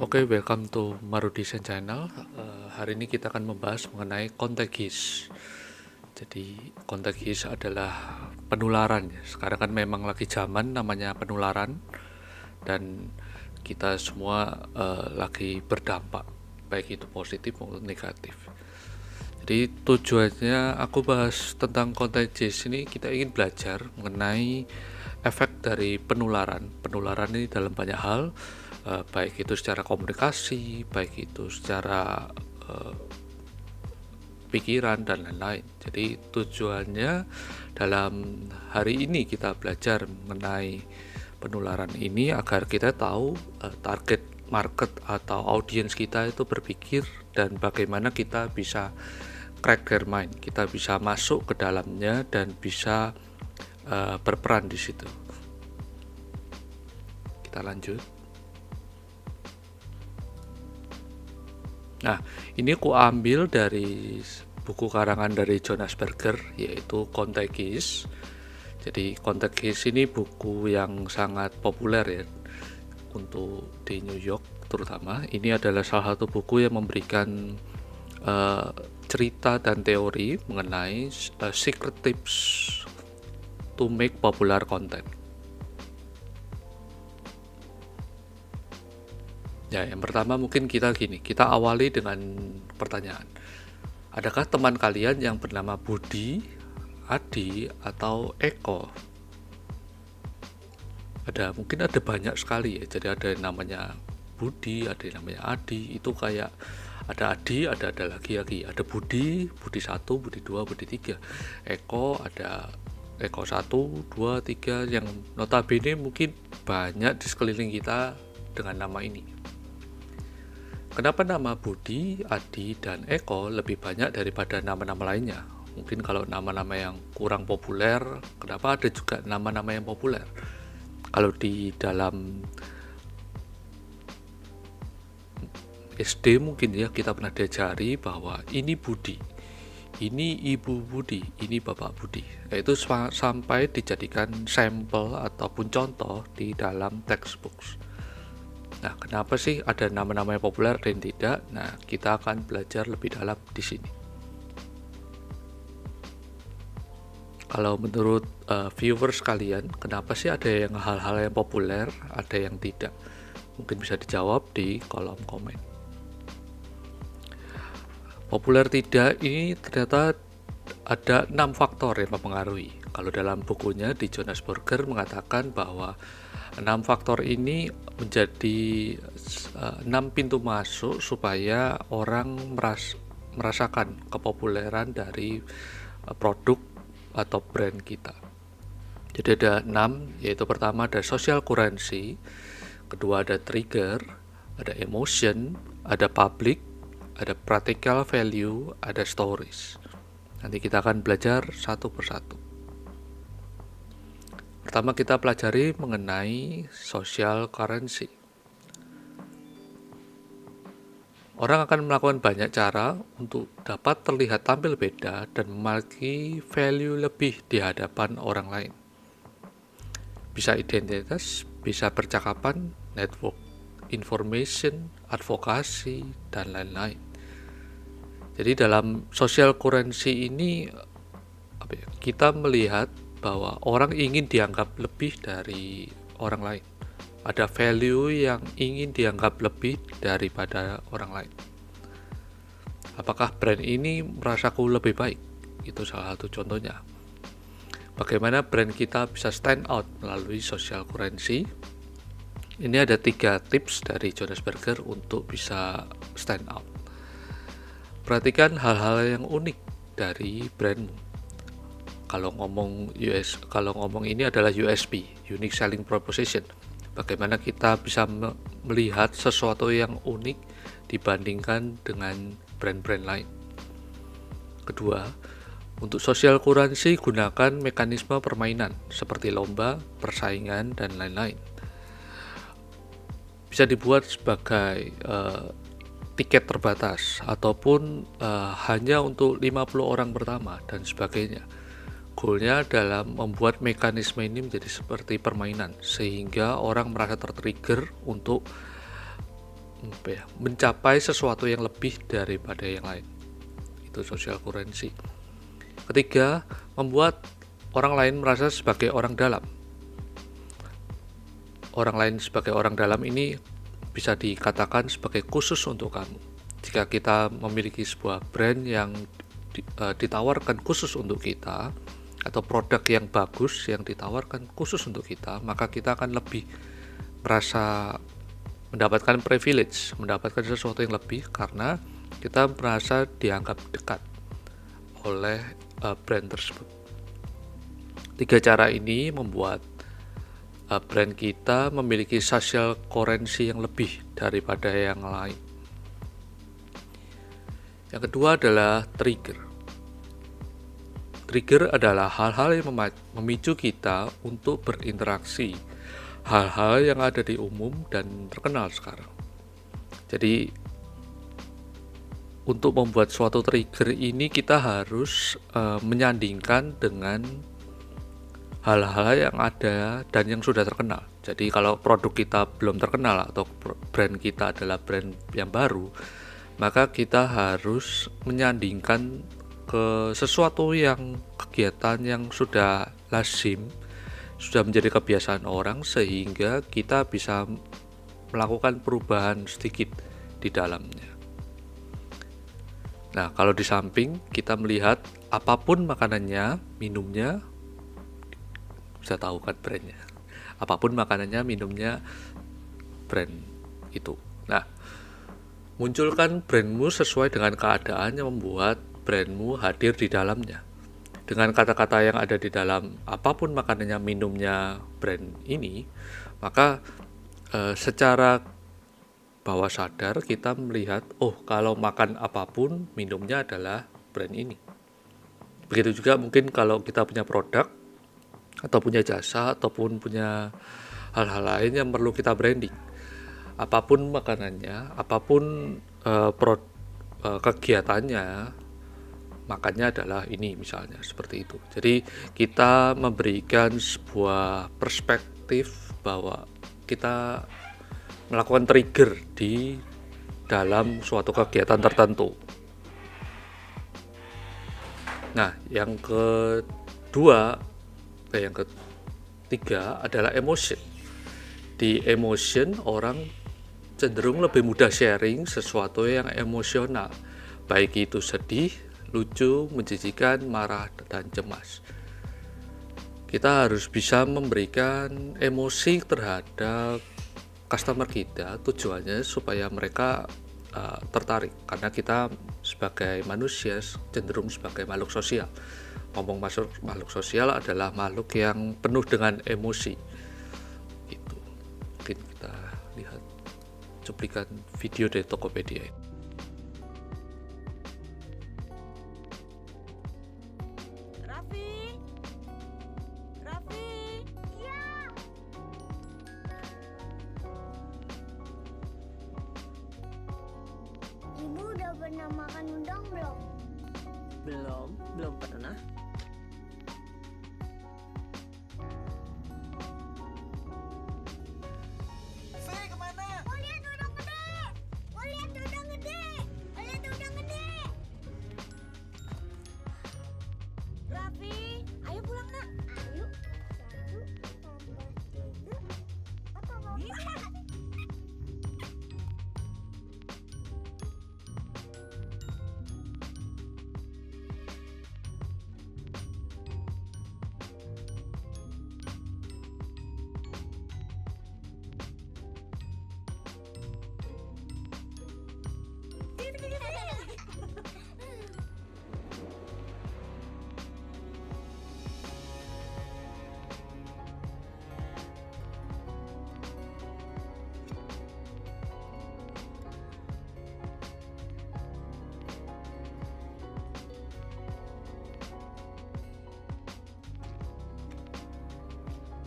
Oke, welcome to Marudisan Channel. Hari ini kita akan membahas mengenai contagious. Jadi, contagious adalah penularan. Sekarang kan memang lagi zaman namanya penularan, dan kita semua lagi berdampak, baik itu positif maupun negatif. Jadi tujuannya aku bahas tentang contagious ini, kita ingin belajar mengenai efek dari penularan. Penularan ini dalam banyak hal, baik itu secara komunikasi, baik itu secara pikiran dan lain-lain. Jadi tujuannya dalam hari ini kita belajar mengenai penularan ini agar kita tahu target market atau audiens kita itu berpikir dan bagaimana kita bisa crack their mind, kita bisa masuk ke dalamnya dan bisa berperan di situ. Kita lanjut. Nah, ini aku ambil dari buku karangan dari John Asperger, yaitu Contagious. Jadi Contagious ini buku yang sangat populer ya untuk di New York terutama. Ini adalah salah satu buku yang memberikan cerita dan teori mengenai secret tips to make popular content. Ya, yang pertama mungkin kita awali dengan pertanyaan. Adakah teman kalian yang bernama Budi, Adi, atau Eko? Mungkin ada banyak sekali ya. Jadi ada yang namanya Budi, ada yang namanya Adi. Itu kayak ada Adi, ada lagi. Ada Budi, Budi 1, Budi 2, Budi 3. Eko, ada Eko 1, 2, 3, yang notabene mungkin banyak di sekeliling kita dengan nama ini. Kenapa nama Budi, Adi, dan Eko lebih banyak daripada nama-nama lainnya? Mungkin kalau nama-nama yang kurang populer, kenapa ada juga nama-nama yang populer? Kalau di dalam SD mungkin ya kita pernah diajari bahwa ini Budi, ini Ibu Budi, ini Bapak Budi. Itu sampai dijadikan sampel ataupun contoh di dalam textbooks. Nah, kenapa sih ada nama-nama yang populer dan tidak? Nah, kita akan belajar lebih dalam di sini. Kalau menurut viewers kalian, kenapa sih ada yang hal-hal yang populer, ada yang tidak? Mungkin bisa dijawab di kolom komen. Populer tidak ini ternyata ada 6 faktor yang mempengaruhi. Kalau dalam bukunya di John Asperger mengatakan bahwa 6 faktor ini menjadi 6 pintu masuk supaya orang merasakan kepopuleran dari produk atau brand kita. Jadi ada 6, yaitu pertama ada social currency, kedua ada trigger, ada emotion, ada public, ada practical value, ada stories. Nanti kita akan belajar satu persatu. Pertama kita pelajari mengenai social currency. Orang akan melakukan banyak cara untuk dapat terlihat tampil beda dan memiliki value lebih di hadapan orang lain. Bisa identitas, bisa percakapan, network, information, advokasi, dan lain-lain. Jadi dalam social currency ini kita melihat bahwa orang ingin dianggap lebih dari orang lain. Ada value yang ingin dianggap lebih daripada orang lain. Apakah brand ini merasaku lebih baik? Itu salah satu contohnya. Bagaimana brand kita bisa stand out melalui social currency? Ini ada 3 tips dari John Asperger untuk bisa stand out. Perhatikan hal-hal yang unik dari brandmu. Kalau ngomong ini adalah USP, Unique Selling Proposition. Bagaimana kita bisa melihat sesuatu yang unik dibandingkan dengan brand-brand lain. Kedua, untuk social currency gunakan mekanisme permainan seperti lomba, persaingan, dan lain-lain. Bisa dibuat sebagai tiket terbatas ataupun hanya untuk 50 orang pertama dan sebagainya. Goalnya dalam membuat mekanisme ini menjadi seperti permainan sehingga orang merasa tertrigger untuk mencapai sesuatu yang lebih daripada yang lain. Itu social currency. Ketiga, membuat orang lain merasa sebagai orang dalam. Orang lain sebagai orang dalam ini bisa dikatakan sebagai khusus untuk kamu. Jika kita memiliki sebuah brand yang ditawarkan khusus untuk kita, atau produk yang bagus yang ditawarkan khusus untuk kita, maka kita akan lebih merasa mendapatkan privilege, mendapatkan sesuatu yang lebih karena kita merasa dianggap dekat oleh brand tersebut. 3 cara ini membuat brand kita memiliki social currency yang lebih daripada yang lain. Yang kedua adalah trigger. Trigger adalah hal-hal yang memicu kita untuk berinteraksi, hal-hal yang ada di umum dan terkenal sekarang. Jadi untuk membuat suatu trigger ini kita harus menyandingkan dengan hal-hal yang ada dan yang sudah terkenal. Jadi kalau produk kita belum terkenal atau brand kita adalah brand yang baru, maka kita harus menyandingkan ke sesuatu yang kegiatan yang sudah lazim, sudah menjadi kebiasaan orang, sehingga kita bisa melakukan perubahan sedikit di dalamnya. Nah, kalau di samping kita melihat apapun makanannya, minumnya, bisa tahu kan brandnya. Apapun makanannya, minumnya, brand itu. Nah, munculkan brandmu sesuai dengan keadaan yang membuat brandmu hadir di dalamnya. Dengan kata-kata yang ada di dalam apapun makanannya, minumnya brand ini, maka secara bawah sadar kita melihat, oh kalau makan apapun, minumnya adalah brand ini. Begitu juga mungkin kalau kita punya produk, atau punya jasa, ataupun punya hal-hal lain yang perlu kita branding. Apapun makanannya, apapun kegiatannya, makannya adalah ini misalnya, seperti itu. Jadi kita memberikan sebuah perspektif bahwa kita melakukan trigger di dalam suatu kegiatan tertentu. Nah, yang ketiga adalah emotion. Di emotion, orang cenderung lebih mudah sharing sesuatu yang emosional, baik itu sedih, lucu, menjijikan, marah, dan cemas. Kita harus bisa memberikan emosi terhadap customer kita, tujuannya supaya mereka tertarik, karena kita sebagai manusia cenderung sebagai makhluk sosial. Ngomong makhluk sosial adalah makhluk yang penuh dengan emosi. Itu mungkin kita lihat cuplikan video dari Tokopedia ini. Ibu udah pernah makan udang belum? Belum pernah. Fei kemana? Oh lihat udang gede! Oh lihat udang gede! Oh lihat udang gede! Raffi, ayo pulang nak. Ayo. 1 tambah 3 atau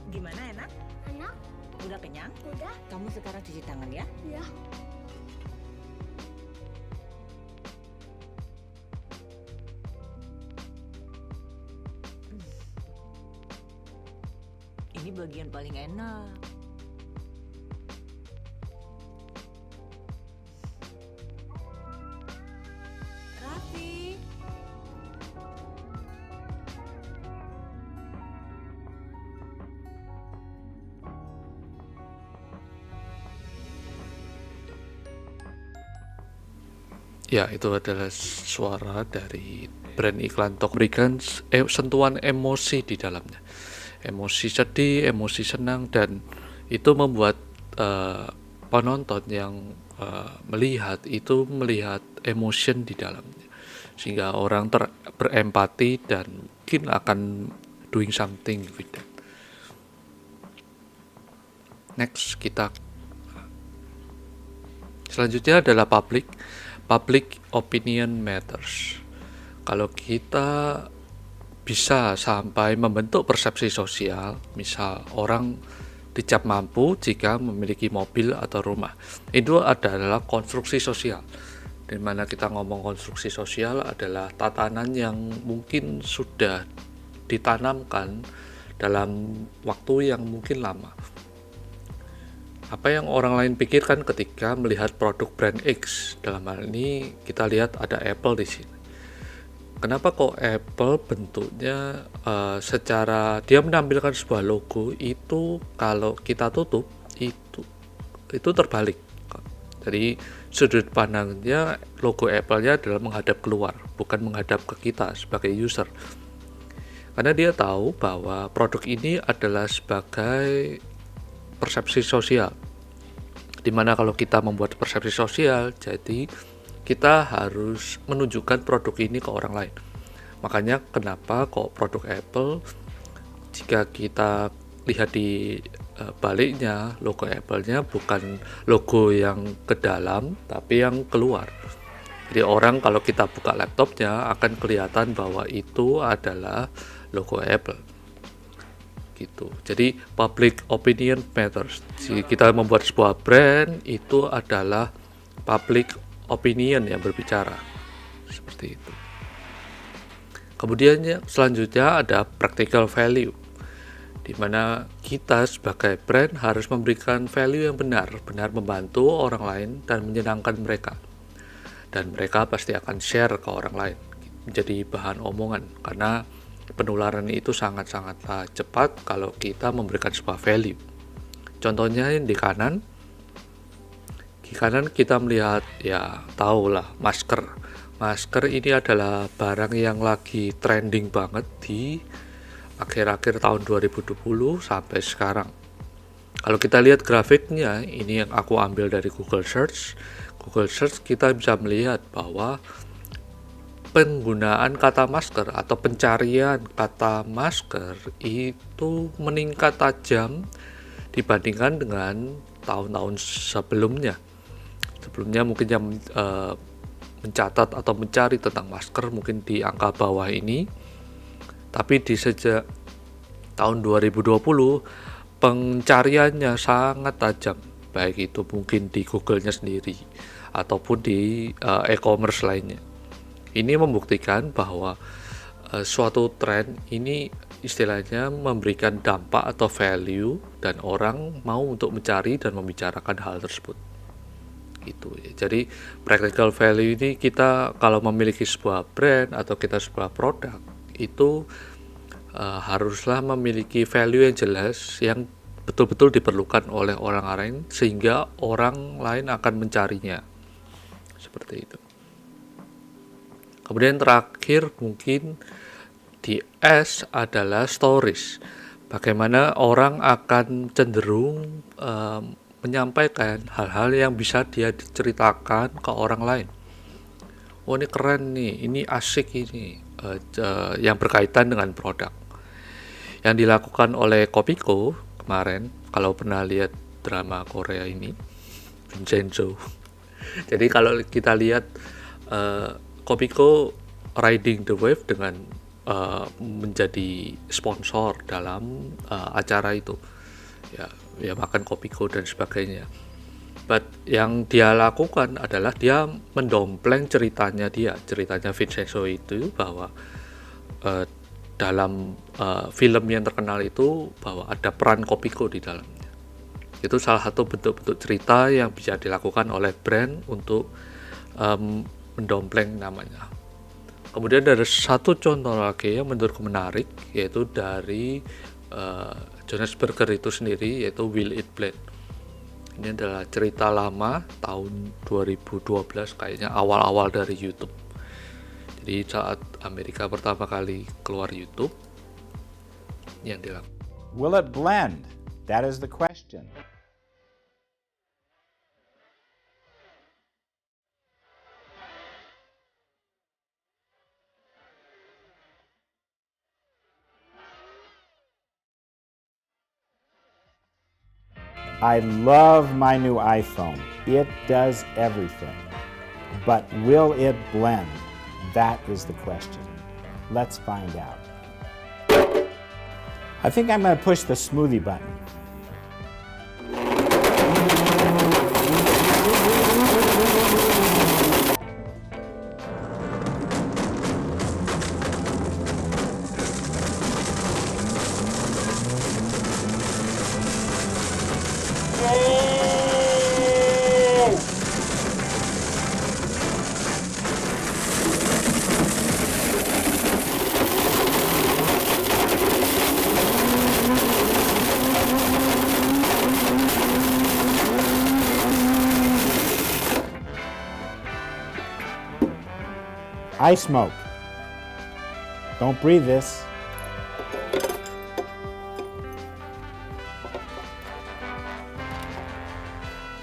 Gimana, enak? Enak? Udah kenyang? Udah? Kamu sekarang cuci tangan ya. Ya. Ini bagian paling enak. Ya, itu adalah suara dari brand iklan Tok, berikan sentuhan emosi di dalamnya. Emosi sedih, emosi senang, dan itu membuat penonton yang melihat itu melihat emotion di dalamnya. Sehingga orang berempati dan mungkin akan doing something with that. Next, selanjutnya adalah public opinion matters. Kalau kita bisa sampai membentuk persepsi sosial, misal orang dicap mampu jika memiliki mobil atau rumah, itu adalah konstruksi sosial. Di mana kita ngomong konstruksi sosial adalah tatanan yang mungkin sudah ditanamkan dalam waktu yang mungkin lama. Apa yang orang lain pikirkan ketika melihat produk brand X? Dalam hal ini kita lihat ada Apple di sini. Kenapa kok Apple bentuknya secara dia menampilkan sebuah logo itu kalau kita tutup itu terbalik. Jadi sudut pandangnya logo Apple-nya adalah menghadap keluar, bukan menghadap ke kita sebagai user. Karena dia tahu bahwa produk ini adalah sebagai persepsi sosial, dimana kalau kita membuat persepsi sosial, jadi kita harus menunjukkan produk ini ke orang lain. Makanya kenapa kok produk Apple, jika kita lihat di baliknya, logo Apple-nya bukan logo yang ke dalam, tapi yang keluar. Jadi orang kalau kita buka laptopnya akan kelihatan bahwa itu adalah logo Apple. Gitu. Jadi public opinion matters. Jadi kita membuat sebuah brand itu adalah public opinion yang berbicara. Seperti itu. Kemudian selanjutnya ada practical value, di mana kita sebagai brand harus memberikan value yang benar membantu orang lain dan menyenangkan mereka. Dan mereka pasti akan share ke orang lain, menjadi bahan omongan, karena penularan itu sangat-sangatlah cepat kalau kita memberikan sebuah value. Contohnya di kanan kita melihat, ya tahulah, masker ini adalah barang yang lagi trending banget di akhir-akhir tahun 2020 sampai sekarang. Kalau kita lihat grafiknya, ini yang aku ambil dari Google Search kita bisa melihat bahwa penggunaan kata masker atau pencarian kata masker itu meningkat tajam dibandingkan dengan tahun-tahun sebelumnya. Sebelumnya mungkin yang mencatat atau mencari tentang masker mungkin di angka bawah ini, tapi di sejak tahun 2020 pencariannya sangat tajam, baik itu mungkin di Google-nya sendiri ataupun di e-commerce lainnya. Ini membuktikan bahwa suatu tren ini istilahnya memberikan dampak atau value dan orang mau untuk mencari dan membicarakan hal tersebut. Gitu. Jadi practical value ini kita kalau memiliki sebuah brand atau kita sebuah produk itu haruslah memiliki value yang jelas yang betul-betul diperlukan oleh orang lain sehingga orang lain akan mencarinya. Seperti itu. Kemudian terakhir mungkin di S adalah stories. Bagaimana orang akan cenderung menyampaikan hal-hal yang bisa dia diceritakan ke orang lain. Oh ini keren nih, ini asik ini, yang berkaitan dengan produk. Yang dilakukan oleh Kopiko kemarin, kalau pernah lihat drama Korea ini, Vincenzo. Jadi kalau kita lihat Kopiko riding the wave dengan menjadi sponsor dalam acara itu, ya makan Kopiko dan sebagainya. But yang dia lakukan adalah dia mendompleng ceritanya Vincenzo itu bahwa dalam film yang terkenal itu bahwa ada peran Kopiko di dalamnya. Itu salah satu bentuk-bentuk cerita yang bisa dilakukan oleh brand untuk mendompleng namanya. Kemudian ada satu contoh lagi yang menurutku menarik, yaitu dari Jonas Burger itu sendiri, yaitu Will It Blend. Ini adalah cerita lama tahun 2012, kayaknya awal-awal dari YouTube. Jadi saat Amerika pertama kali keluar YouTube, yang dilakukan. Will it blend? That is the question. I love my new iPhone. It does everything. But will it blend? That is the question. Let's find out. I think I'm going to push the smoothie button. I smoke. Don't breathe this.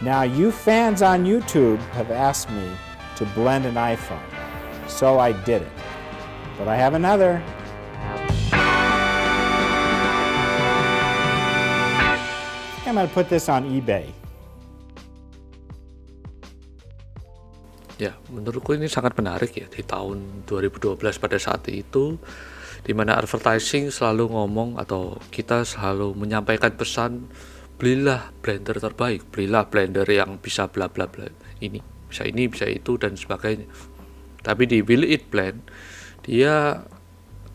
Now, you fans on YouTube have asked me to blend an iPhone, so I did it. But I have another. I'm going to put this on eBay. Ya, menurutku ini sangat menarik ya di tahun 2012 pada saat itu, di mana advertising selalu ngomong atau kita selalu menyampaikan pesan, belilah blender terbaik, belilah blender yang bisa bla bla bla, ini, bisa itu dan sebagainya. Tapi di Will It Blend, dia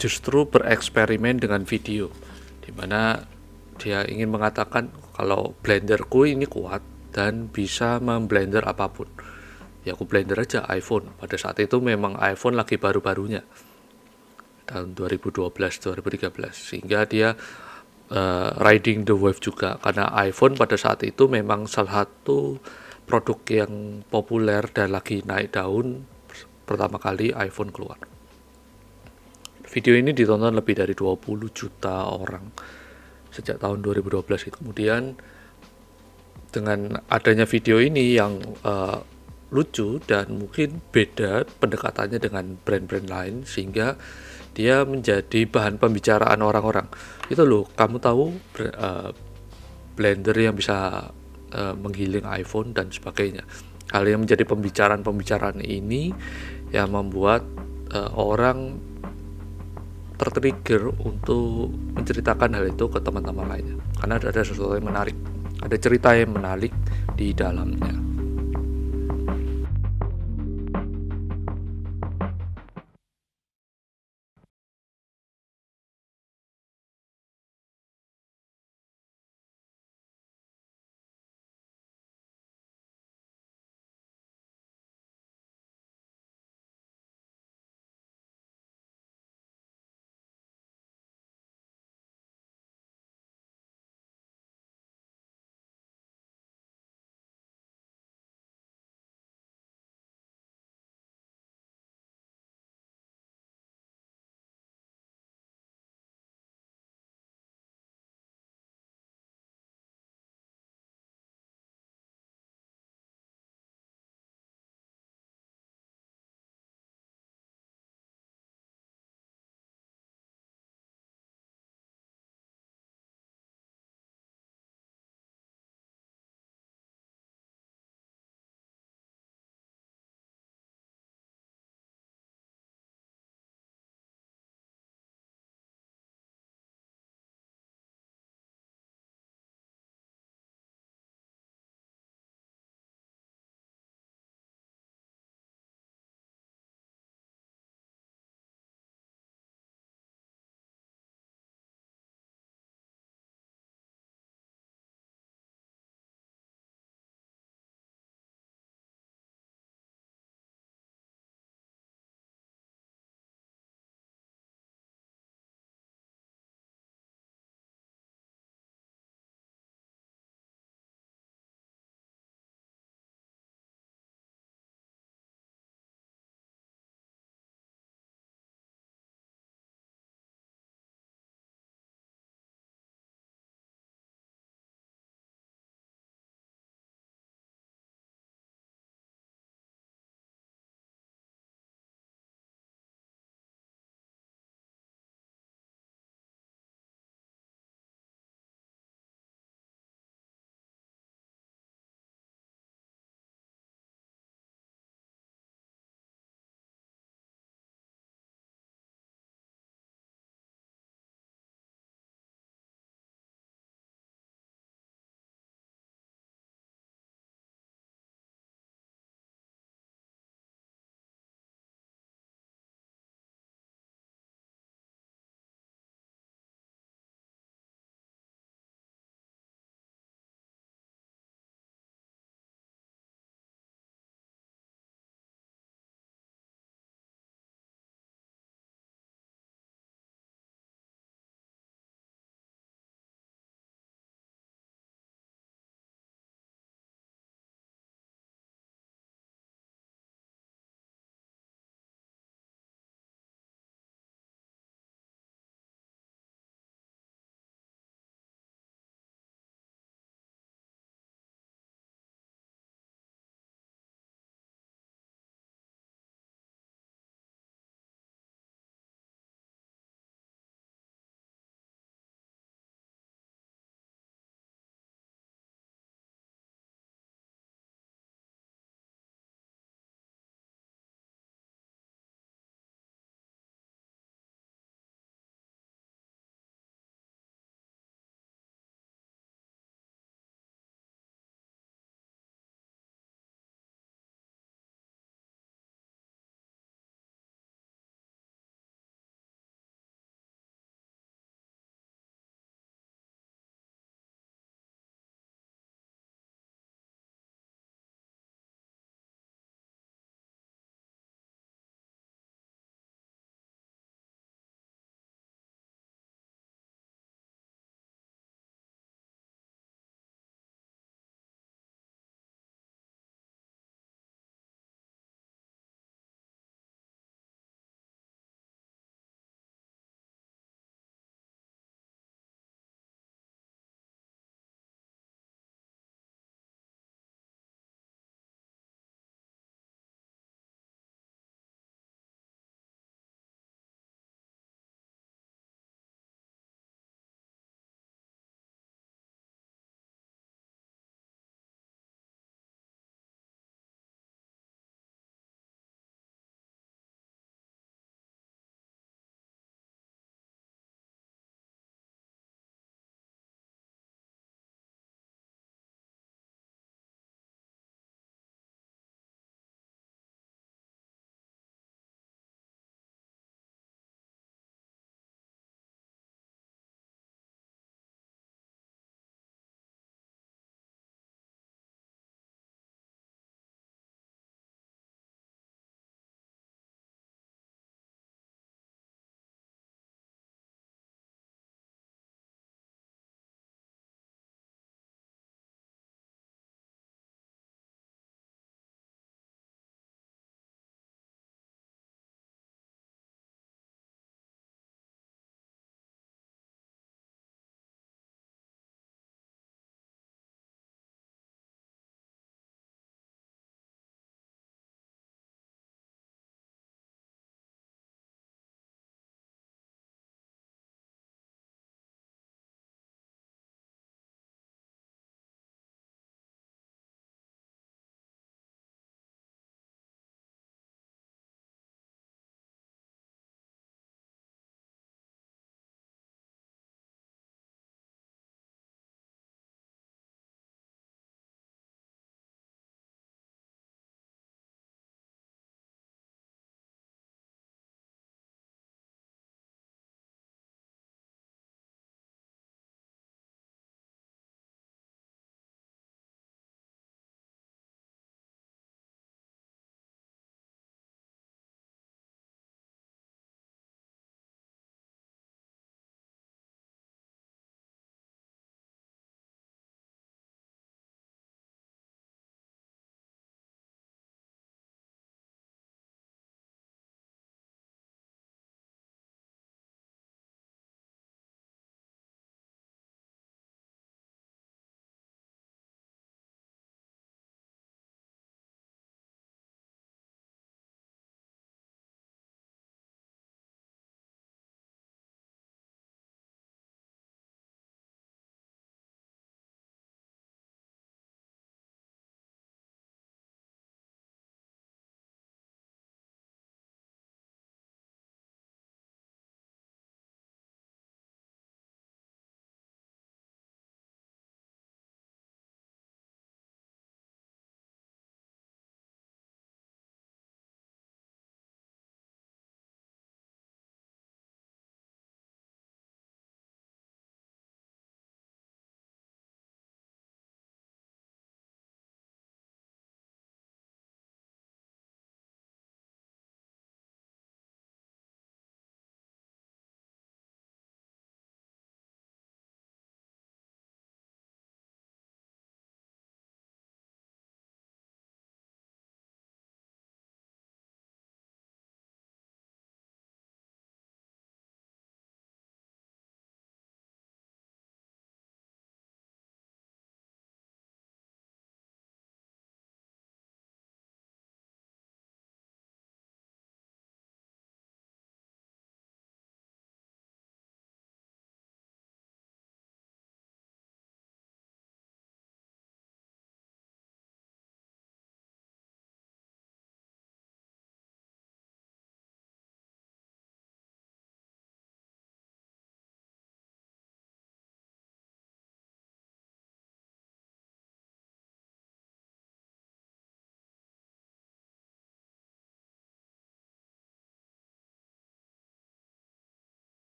justru bereksperimen dengan video, di mana dia ingin mengatakan kalau blenderku ini kuat dan bisa memblender apapun. Ya aku blender aja iPhone. Pada saat itu memang iPhone lagi baru-barunya tahun 2012-2013, sehingga dia riding the wave juga, karena iPhone pada saat itu memang salah satu produk yang populer dan lagi naik daun pertama kali iPhone keluar. Video ini ditonton lebih dari 20 juta orang sejak tahun 2012 itu. Kemudian dengan adanya video ini yang lucu dan mungkin beda pendekatannya dengan brand-brand lain, sehingga dia menjadi bahan pembicaraan orang-orang. Itu loh, kamu tahu blender yang bisa menggiling iPhone dan sebagainya. Hal yang menjadi pembicaraan ini yang membuat orang tertrigger untuk menceritakan hal itu ke teman-teman lainnya, karena ada sesuatu yang menarik, ada cerita yang menarik di dalamnya.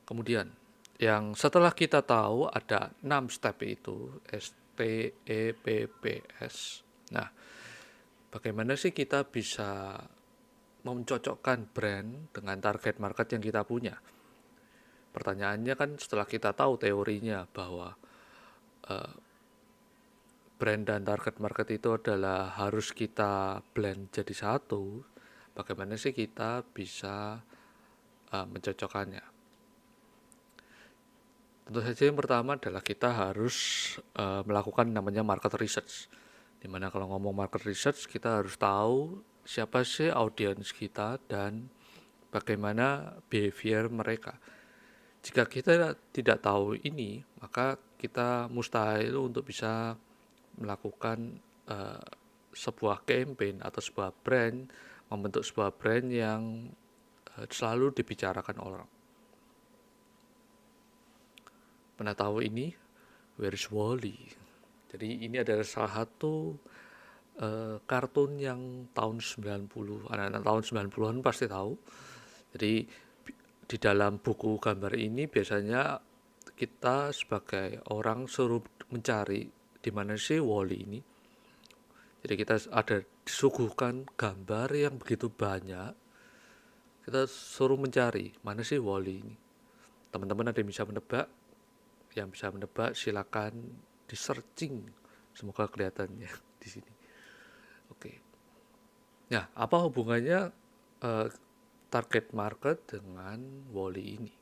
Kemudian, yang setelah kita tahu ada 6 step itu, STEPPS. Nah, bagaimana sih kita bisa mencocokkan brand dengan target market yang kita punya? Pertanyaannya kan setelah kita tahu teorinya bahwa brand dan target market itu adalah harus kita blend jadi satu, bagaimana sih kita bisa mencocokkannya? Tentu saja yang pertama adalah kita harus melakukan namanya market research. Dimana kalau ngomong market research, kita harus tahu siapa sih audiens kita dan bagaimana behavior mereka. Jika kita tidak tahu ini, maka kita mustahil untuk bisa melakukan sebuah campaign atau sebuah brand, membentuk sebuah brand yang selalu dibicarakan orang. Pernah tahu ini? Where's Wall-E? Jadi ini adalah salah satu kartun yang tahun 90, anak-anak tahun 90-an pasti tahu. Jadi di dalam buku gambar ini biasanya kita sebagai orang suruh mencari di mana sih Wall-E ini. Jadi kita ada disuguhkan gambar yang begitu banyak, kita suruh mencari mana sih Wall-E ini. Teman-teman ada yang bisa menebak? Yang bisa menebak silakan di searching, semoga kelihatannya di sini. Oke. Nah, apa hubungannya target market dengan Wall-E ini?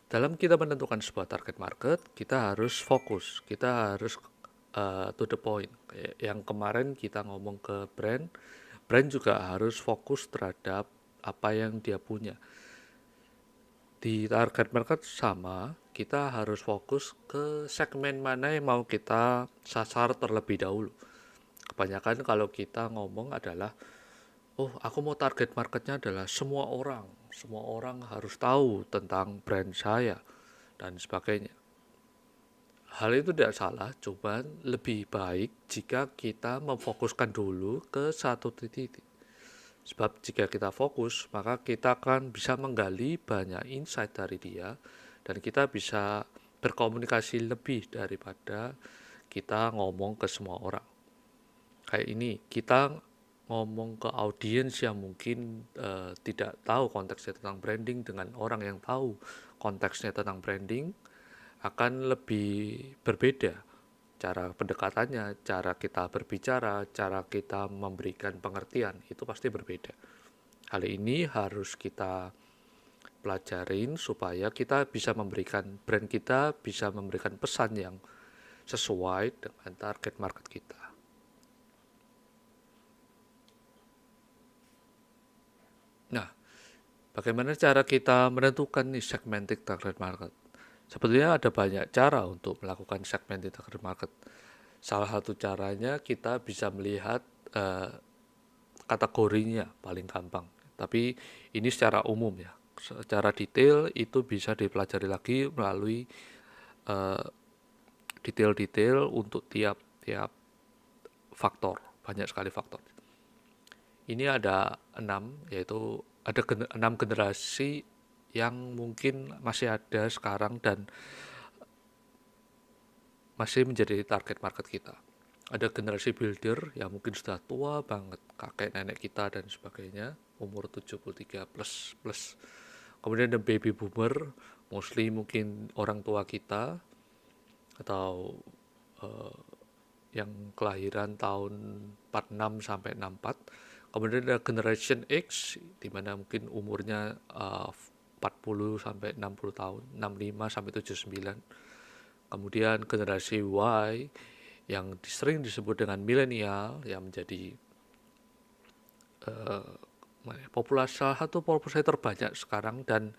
Dalam kita menentukan sebuah target market, kita harus fokus, kita harus to the point. Yang kemarin kita ngomong ke brand juga harus fokus terhadap apa yang dia punya. Di target market sama, kita harus fokus ke segmen mana yang mau kita sasar terlebih dahulu. Kebanyakan kalau kita ngomong adalah, oh aku mau target marketnya adalah semua orang harus tahu tentang brand saya dan sebagainya. Hal itu tidak salah, cuman lebih baik jika kita memfokuskan dulu ke satu titik. Sebab jika kita fokus, maka kita akan bisa menggali banyak insight dari dia dan kita bisa berkomunikasi lebih daripada kita ngomong ke semua orang. Kayak ini, kita ngomong ke audiens yang mungkin tidak tahu konteksnya tentang branding dengan orang yang tahu konteksnya tentang branding akan lebih berbeda. Cara pendekatannya, cara kita berbicara, cara kita memberikan pengertian, itu pasti berbeda. Hal ini harus kita pelajarin supaya kita bisa memberikan, brand kita bisa memberikan pesan yang sesuai dengan target market kita. Nah, bagaimana cara kita menentukan nih segmented target market? Sebetulnya ada banyak cara untuk melakukan segmented target market. Salah satu caranya kita bisa melihat kategorinya paling gampang. Tapi ini secara umum ya. Secara detail itu bisa dipelajari lagi melalui detail-detail untuk tiap faktor. Banyak sekali faktor. Ini ada 6, yaitu ada 6 generasi yang mungkin masih ada sekarang dan masih menjadi target market kita. Ada generasi builder yang mungkin sudah tua banget, kakek nenek kita dan sebagainya, umur 73 plus. Kemudian ada baby boomer, mostly mungkin orang tua kita atau yang kelahiran tahun 46 sampai 64. Kemudian ada generation X di mana mungkin umurnya 40 sampai 60 tahun, 65 sampai 79. Kemudian generasi Y yang sering disebut dengan milenial yang menjadi populasi salah satu populasi terbanyak sekarang dan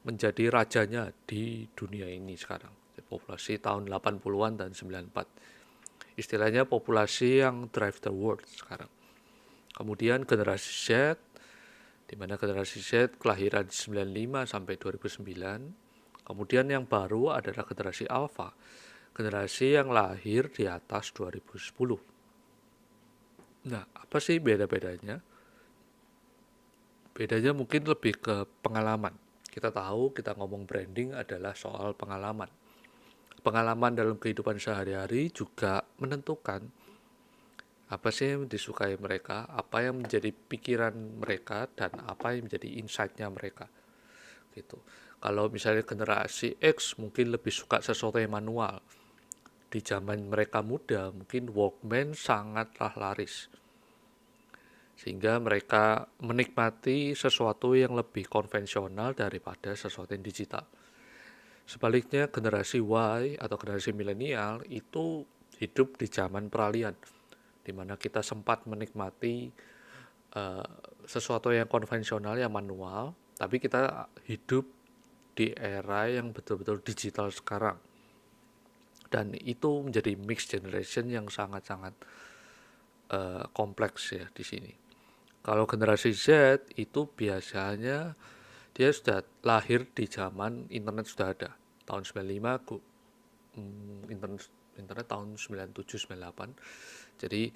menjadi rajanya di dunia ini sekarang. Populasi tahun 80-an dan 94. Istilahnya populasi yang drive the world sekarang. Kemudian generasi Z, di mana generasi Z kelahiran 95 sampai 2009. Kemudian yang baru adalah generasi Alpha, generasi yang lahir di atas 2010. Nah, apa sih beda-bedanya? Bedanya mungkin lebih ke pengalaman. Kita tahu kita ngomong branding adalah soal pengalaman. Pengalaman dalam kehidupan sehari-hari juga menentukan apa sih yang disukai mereka, apa yang menjadi pikiran mereka, dan apa yang menjadi insight-nya mereka. Gitu. Kalau misalnya generasi X mungkin lebih suka sesuatu yang manual. Di zaman mereka muda mungkin Walkman sangatlah laris. Sehingga mereka menikmati sesuatu yang lebih konvensional daripada sesuatu yang digital. Sebaliknya generasi Y atau generasi milenial itu hidup di zaman peralihan, di mana kita sempat menikmati sesuatu yang konvensional, yang manual, tapi kita hidup di era yang betul-betul digital sekarang. Dan itu menjadi mixed generation yang sangat-sangat kompleks ya di sini. Kalau generasi Z itu biasanya dia sudah lahir di zaman internet sudah ada. Tahun 95 internet tahun 97 98. Jadi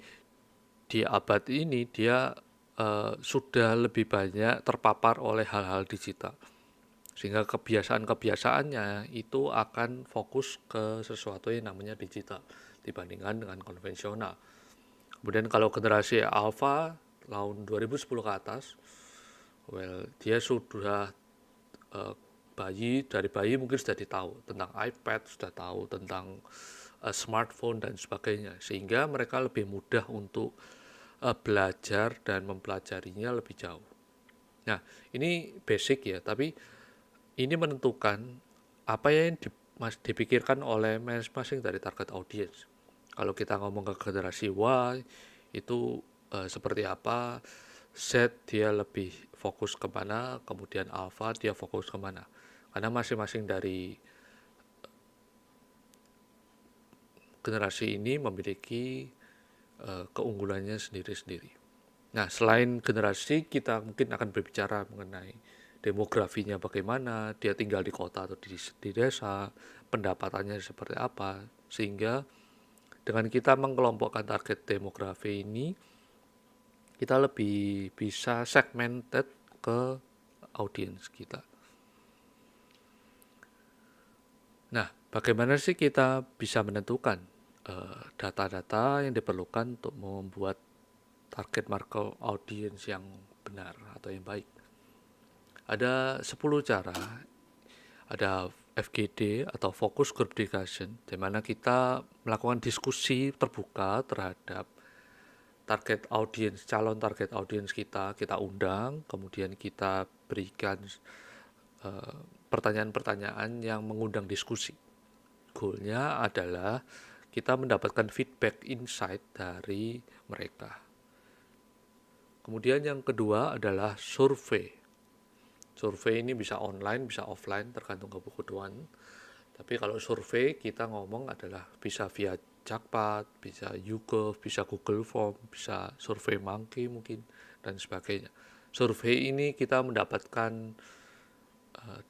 di abad ini dia sudah lebih banyak terpapar oleh hal-hal digital. Sehingga kebiasaan-kebiasaannya itu akan fokus ke sesuatu yang namanya digital dibandingkan dengan konvensional. Kemudian kalau generasi Alpha tahun 2010 ke atas, dia sudah dari bayi mungkin sudah tahu tentang iPad, sudah tahu tentang smartphone dan sebagainya, sehingga mereka lebih mudah untuk belajar dan mempelajarinya lebih jauh. Nah, ini basic ya, tapi ini menentukan apa yang dipikirkan oleh masing-masing dari target audience. Kalau kita ngomong ke generasi Y, itu seperti apa, Z dia lebih fokus kemana, kemudian Alpha dia fokus kemana. Karena masing-masing dari generasi ini memiliki keunggulannya sendiri-sendiri. Nah, selain generasi, kita mungkin akan berbicara mengenai demografinya bagaimana, dia tinggal di kota atau di desa, pendapatannya seperti apa, sehingga dengan kita mengelompokkan target demografi ini, kita lebih bisa segmented ke audiens kita. Nah, bagaimana sih kita bisa menentukan data-data yang diperlukan untuk membuat target market audience yang benar atau yang baik? Ada 10 cara. Ada FGD atau Focus Group Discussion, di mana kita melakukan diskusi terbuka terhadap target audience, calon target audience kita undang, kemudian kita berikan pertanyaan-pertanyaan yang mengundang diskusi. Goalnya adalah kita mendapatkan feedback, insight dari mereka. Kemudian yang kedua adalah survei. Survei ini bisa online, bisa offline, tergantung kebutuhan. Tapi kalau survei kita ngomong adalah bisa via Jakpad, bisa YouGov, bisa Google Form, bisa Survey Monkey mungkin, dan sebagainya. Survei ini kita mendapatkan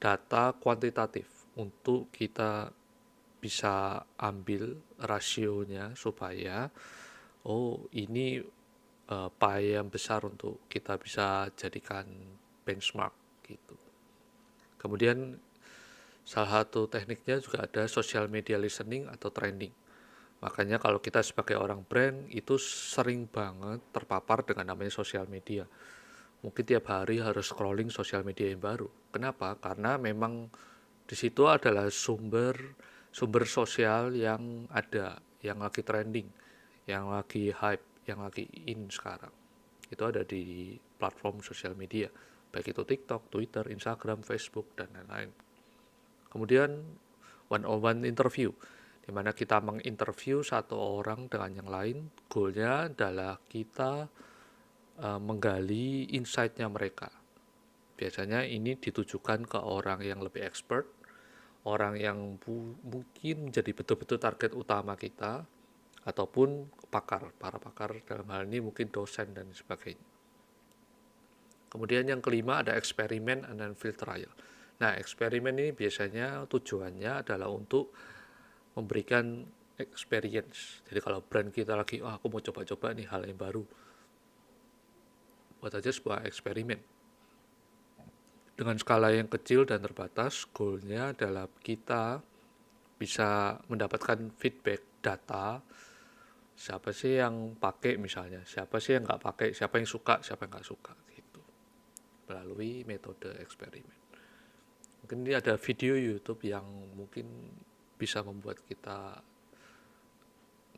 data kuantitatif untuk kita bisa ambil rasionya supaya ini pie yang besar untuk kita bisa jadikan benchmark gitu. Kemudian salah satu tekniknya juga ada social media listening atau trending. Makanya kalau kita sebagai orang brand itu sering banget terpapar dengan namanya sosial media. Mungkin tiap hari harus scrolling sosial media yang baru. Kenapa? Karena memang di situ adalah sumber sosial yang ada, yang lagi trending, yang lagi hype, yang lagi in sekarang. Itu ada di platform sosial media, baik itu TikTok, Twitter, Instagram, Facebook, dan lain-lain. Kemudian one-on-one interview, di mana kita menginterview satu orang dengan yang lain. Goalnya adalah kita menggali insight-nya mereka. Biasanya ini ditujukan ke orang yang lebih expert, orang yang mungkin menjadi betul-betul target utama kita, ataupun para pakar dalam hal ini mungkin dosen dan sebagainya. Kemudian yang kelima ada eksperimen and field trial. Nah, eksperimen ini biasanya tujuannya adalah untuk memberikan experience. Jadi kalau brand kita lagi, aku mau coba-coba nih hal yang baru, buat aja sebuah eksperimen. dengan skala yang kecil dan terbatas, goalnya adalah kita bisa mendapatkan feedback data, siapa sih yang pakai misalnya, siapa sih yang nggak pakai, siapa yang suka, siapa yang nggak suka gitu, melalui metode eksperimen. Mungkin ini ada video YouTube yang mungkin bisa membuat kita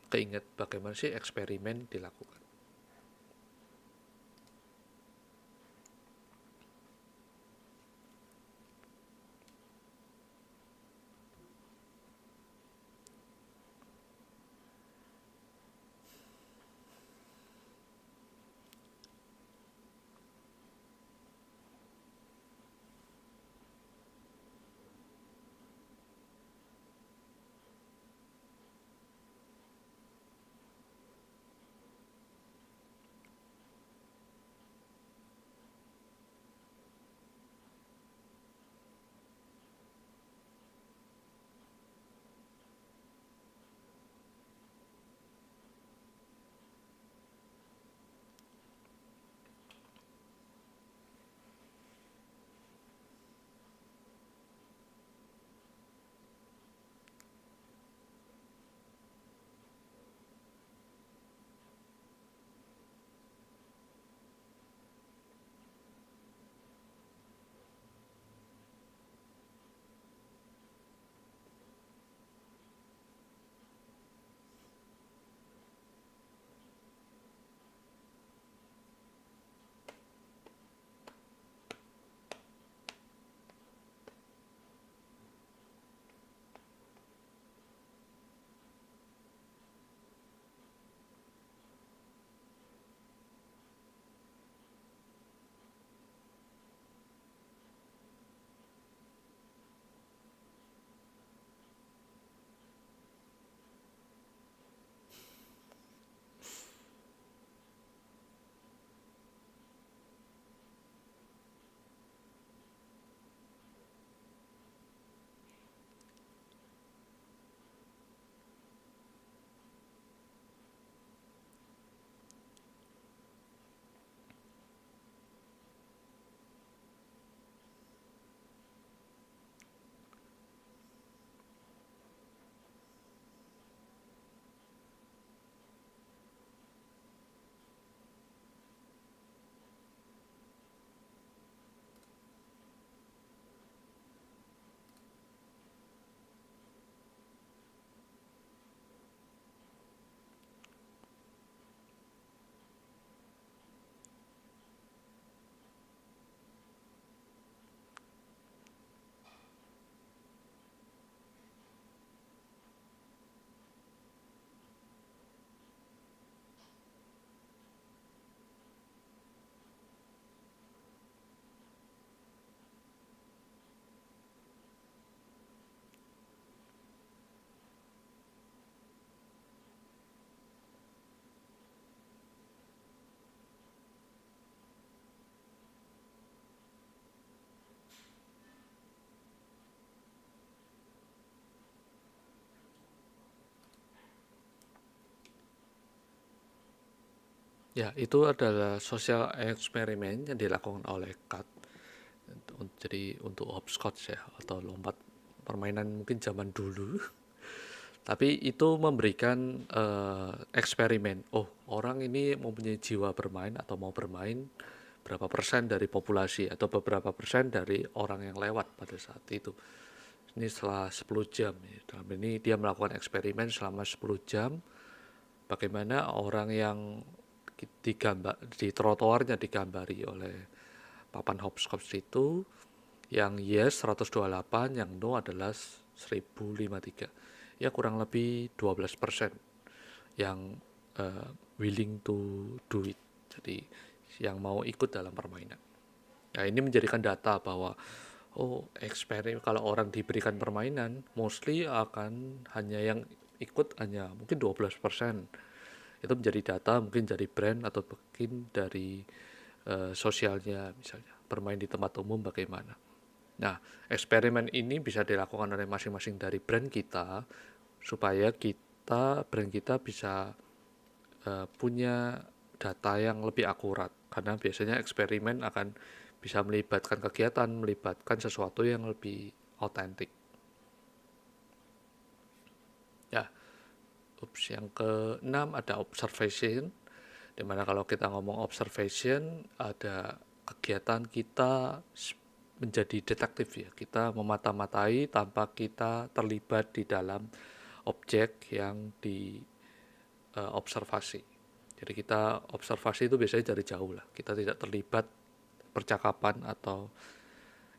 keinget bagaimana sih eksperimen dilakukan. Ya, itu adalah sosial eksperimen yang dilakukan oleh Kat. Jadi untuk hopscotch ya, atau lompat permainan mungkin zaman dulu. Tapi itu memberikan eksperimen. Oh, orang ini mempunyai jiwa bermain atau mau bermain berapa persen dari populasi atau beberapa persen dari orang yang lewat pada saat itu. Ini setelah 10 jam. Dalam ini dia melakukan eksperimen selama 10 jam. Bagaimana orang yang di trotoarnya digambari oleh papan hopscotch itu, yang yes 128, yang no adalah 1053. Ya kurang lebih 12% yang willing to do it. Jadi yang mau ikut dalam permainan. Nah, ini menjadikan data bahwa eksperimen kalau orang diberikan permainan mostly akan hanya yang ikut hanya mungkin 12%. Itu menjadi data mungkin dari brand atau mungkin dari sosialnya, misalnya bermain di tempat umum bagaimana. Nah, eksperimen ini bisa dilakukan oleh masing-masing dari brand kita supaya brand kita bisa punya data yang lebih akurat karena biasanya eksperimen akan bisa melibatkan kegiatan, melibatkan sesuatu yang lebih autentik. Ya, yang keenam ada observation, dimana kalau kita ngomong observation ada kegiatan kita menjadi detektif ya, kita memata-matai tanpa kita terlibat di dalam objek yang diobservasi. Jadi kita observasi itu biasanya dari jauh lah, kita tidak terlibat percakapan atau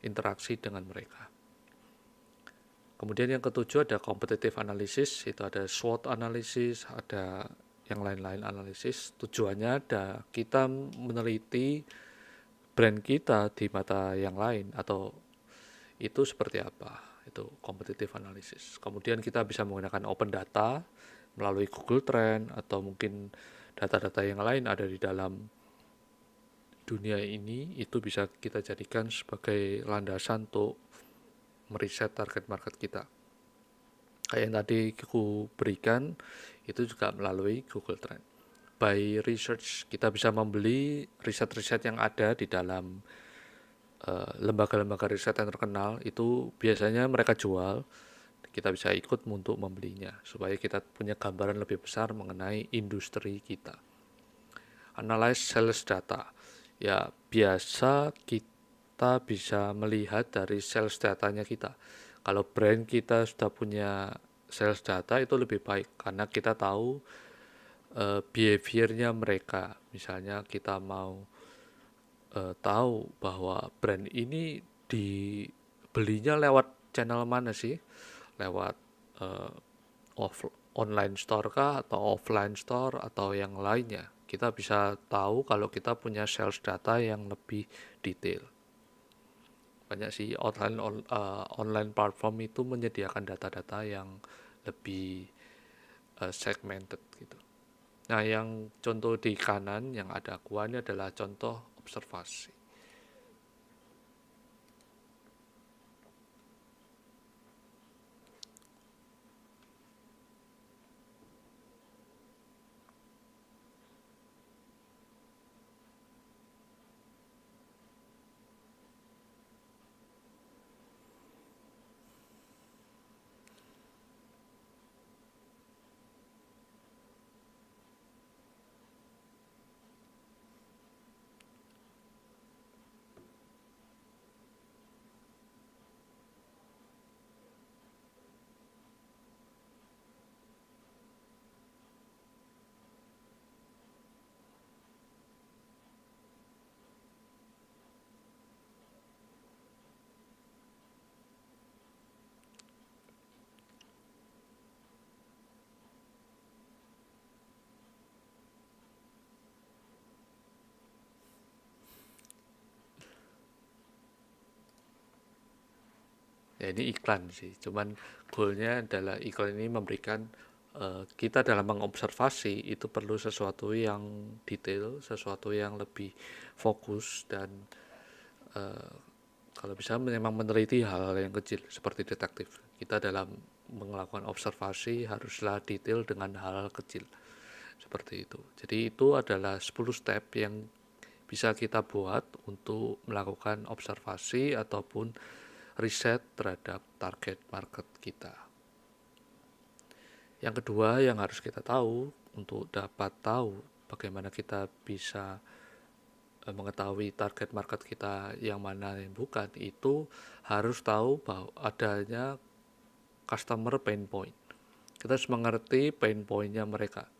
interaksi dengan mereka. Kemudian yang ketujuh ada competitive analysis, itu ada SWOT analysis, ada yang lain-lain analisis. Tujuannya ada kita meneliti brand kita di mata yang lain atau itu seperti apa, itu competitive analysis. Kemudian kita bisa menggunakan open data melalui Google Trend atau mungkin data-data yang lain ada di dalam dunia ini, itu bisa kita jadikan sebagai landasan untuk meriset target market kita. Kayak yang tadi aku berikan itu juga melalui Google Trend. By research, kita bisa membeli riset-riset yang ada di dalam lembaga-lembaga riset yang terkenal, itu biasanya mereka jual, kita bisa ikut untuk membelinya supaya kita punya gambaran lebih besar mengenai industri kita. Analyze sales data, ya biasa kita bisa melihat dari sales datanya kita. Kalau brand kita sudah punya sales data itu lebih baik karena kita tahu behaviornya mereka. Misalnya kita mau tahu bahwa brand ini dibelinya lewat channel mana sih, lewat online store kah atau offline store atau yang lainnya. Kita bisa tahu kalau kita punya sales data yang lebih detail. Banyak sih online platform itu menyediakan data-data yang lebih segmented gitu. Nah, yang contoh di kanan yang ada aqua ini adalah contoh observasi. Ya ini iklan sih, cuman goalnya adalah iklan ini memberikan kita dalam mengobservasi itu perlu sesuatu yang detail, sesuatu yang lebih fokus dan kalau bisa memang meneliti hal-hal yang kecil seperti detektif. Kita dalam melakukan observasi haruslah detail dengan hal-hal kecil seperti itu. Jadi itu adalah 10 step yang bisa kita buat untuk melakukan observasi ataupun riset terhadap target market kita. Yang kedua yang harus kita tahu untuk dapat tahu bagaimana kita bisa mengetahui target market kita yang mana yang bukan, itu harus tahu bahwa adanya customer pain point. Kita harus mengerti pain point-nya mereka.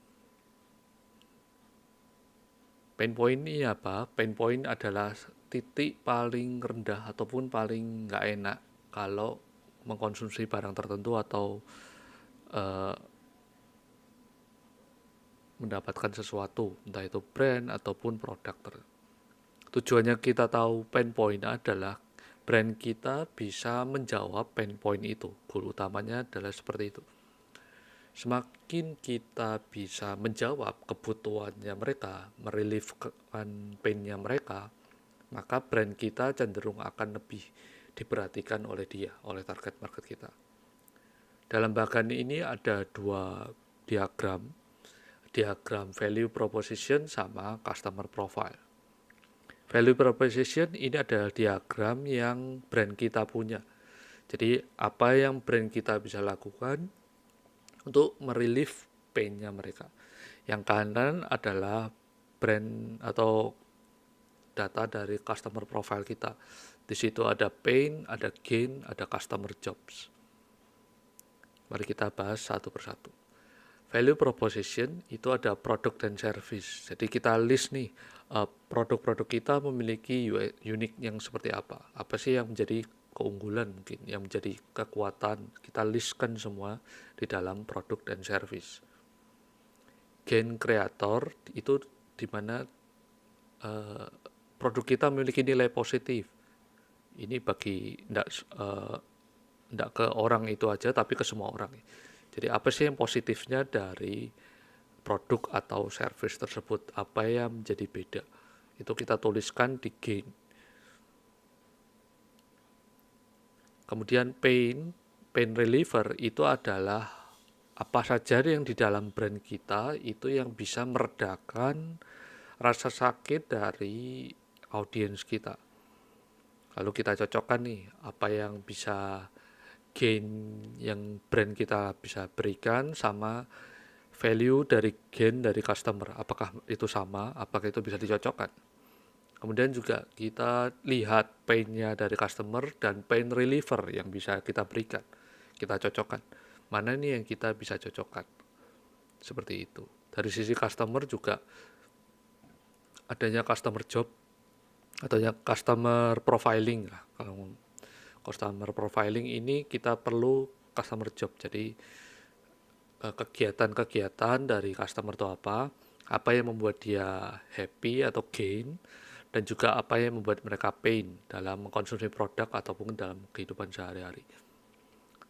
Pain point ini apa? Pain point adalah titik paling rendah ataupun paling nggak enak kalau mengkonsumsi barang tertentu atau mendapatkan sesuatu, entah itu brand ataupun produk. Tujuannya kita tahu pain point adalah brand kita bisa menjawab pain point itu. Goal utamanya adalah seperti itu. Semakin kita bisa menjawab kebutuhannya mereka, mereliefkan pain-nya mereka, maka brand kita cenderung akan lebih diperhatikan oleh dia, oleh target market kita. Dalam bagian ini ada dua diagram value proposition sama customer profile. Value proposition ini adalah diagram yang brand kita punya. Jadi apa yang brand kita bisa lakukan untuk merelieve pain-nya mereka. Yang kanan adalah brand atau data dari customer profile kita. Di situ ada pain, ada gain, ada customer jobs. Mari kita bahas satu persatu. Value proposition itu ada produk dan service. Jadi kita list nih produk-produk kita memiliki unik yang seperti apa. Apa sih yang menjadi keunggulan mungkin, yang menjadi kekuatan. Kita listkan semua di dalam produk dan service. Gain creator itu di mana produk kita memiliki nilai positif. Ini bagi tidak ke orang itu aja, tapi ke semua orang. Jadi apa sih yang positifnya dari produk atau service tersebut? Apa yang menjadi beda? Itu kita tuliskan di gain. Kemudian pain reliever itu adalah apa saja yang di dalam brand kita itu yang bisa meredakan rasa sakit dari audiens kita. Lalu kita cocokkan nih apa yang bisa gain yang brand kita bisa berikan sama value dari gain dari customer. Apakah itu sama? Apakah itu bisa dicocokkan? Kemudian juga kita lihat pain-nya dari customer dan pain reliever yang bisa kita berikan. Kita cocokkan. Mana nih yang kita bisa cocokkan? Seperti itu. Dari sisi customer juga adanya customer job atau customer profiling lah. Kalau customer profiling ini kita perlu customer job. Jadi kegiatan-kegiatan dari customer itu apa yang membuat dia happy atau gain, dan juga apa yang membuat mereka pain dalam mengkonsumsi produk ataupun dalam kehidupan sehari-hari.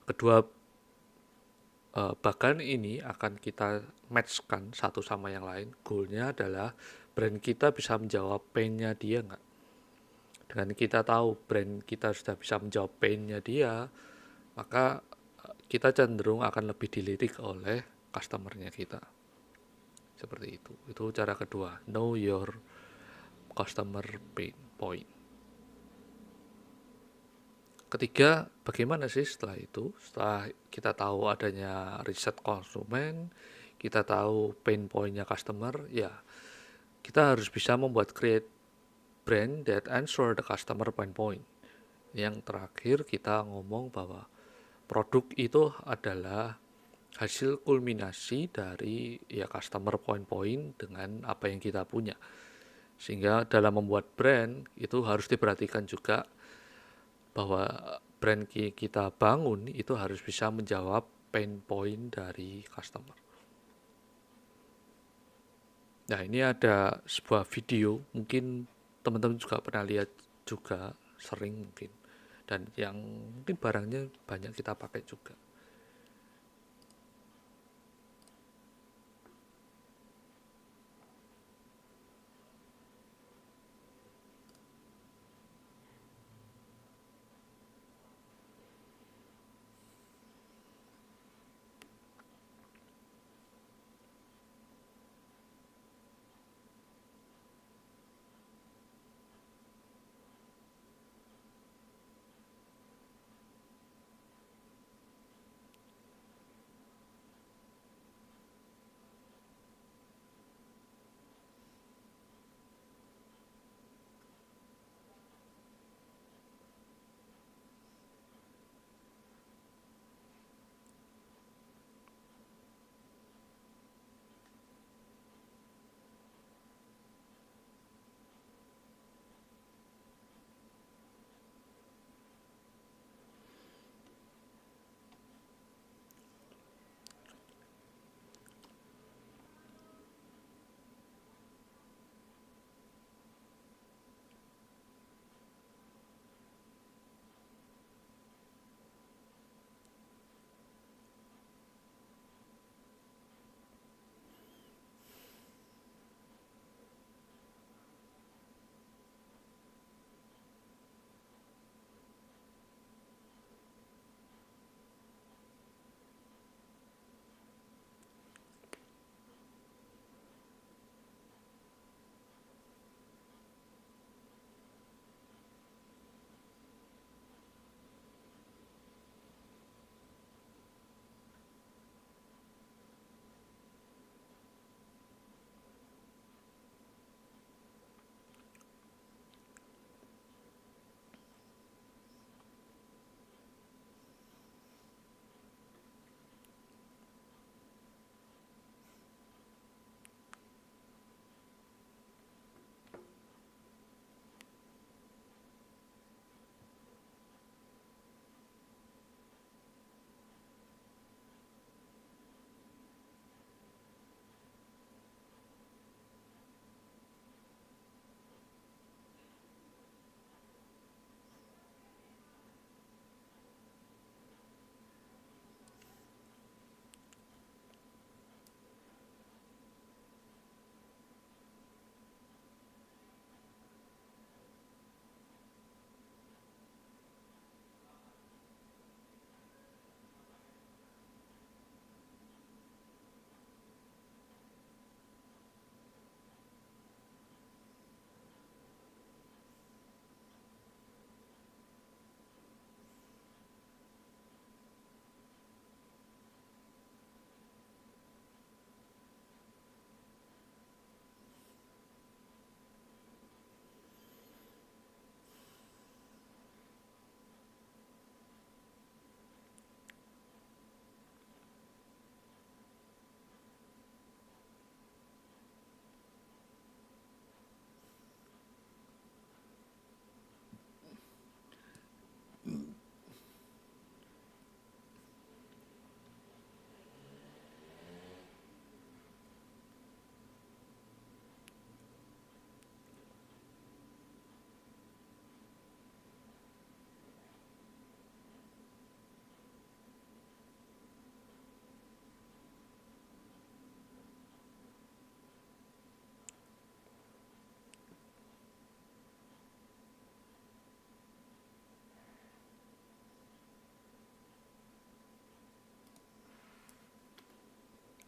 Kedua bagan ini akan kita matchkan satu sama yang lain. Goalnya adalah brand kita bisa menjawab pain-nya dia nggak. Dengan kita tahu brand kita sudah bisa menjawab pain-nya dia, maka kita cenderung akan lebih dilirik oleh customer-nya kita. Seperti itu. Itu cara kedua, know your customer pain point. Ketiga, bagaimana sih setelah itu? Setelah kita tahu adanya riset konsumen, kita tahu pain point-nya customer, ya kita harus bisa membuat create brand that answer the customer pain point. Yang terakhir kita ngomong bahwa produk itu adalah hasil kulminasi dari ya customer point dengan apa yang kita punya. Sehingga dalam membuat brand itu harus diperhatikan juga bahwa brand kita bangun itu harus bisa menjawab pain point dari customer. Nah, ini ada sebuah video, mungkin teman-teman juga pernah lihat juga, sering mungkin, dan yang mungkin barangnya banyak kita pakai juga.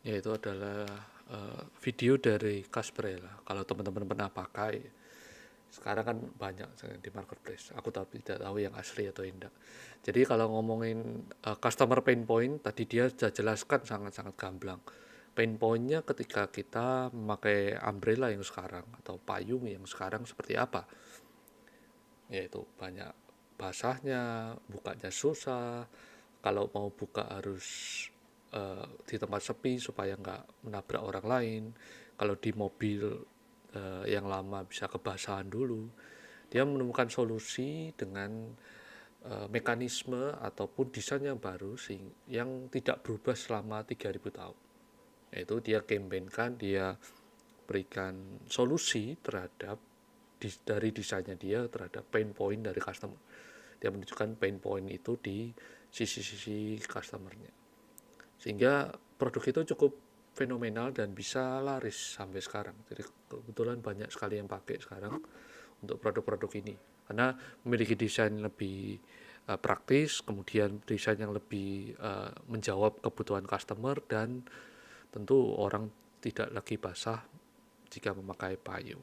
yaitu adalah video dari Casperella. Kalau teman-teman pernah pakai, sekarang kan banyak di marketplace. Aku tidak tahu yang asli atau tidak. Jadi kalau ngomongin customer pain point, tadi dia sudah jelaskan sangat-sangat gamblang. Pain pointnya ketika kita memakai umbrella yang sekarang atau payung yang sekarang seperti apa, yaitu banyak basahnya, bukanya susah, kalau mau buka harus di tempat sepi supaya nggak menabrak orang lain, kalau di mobil yang lama bisa kebasahan dulu. Dia menemukan solusi dengan mekanisme ataupun desain yang baru yang tidak berubah selama 3000 tahun. Yaitu dia campaignkan, dia berikan solusi terhadap dari desainnya dia terhadap pain point dari customer. Dia menunjukkan pain point itu di sisi-sisi customernya, sehingga produk itu cukup fenomenal dan bisa laris sampai sekarang. Jadi kebetulan banyak sekali yang pakai sekarang untuk produk-produk ini karena memiliki desain lebih praktis, kemudian desain yang lebih menjawab kebutuhan customer, dan tentu orang tidak lagi basah jika memakai payung.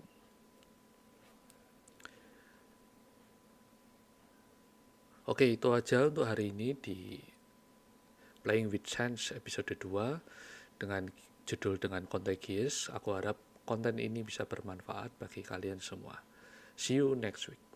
Oke, itu aja untuk hari ini di Playing with Sense episode 2 dengan judul dengan Contagious. Aku harap konten ini bisa bermanfaat bagi kalian semua. See you next week.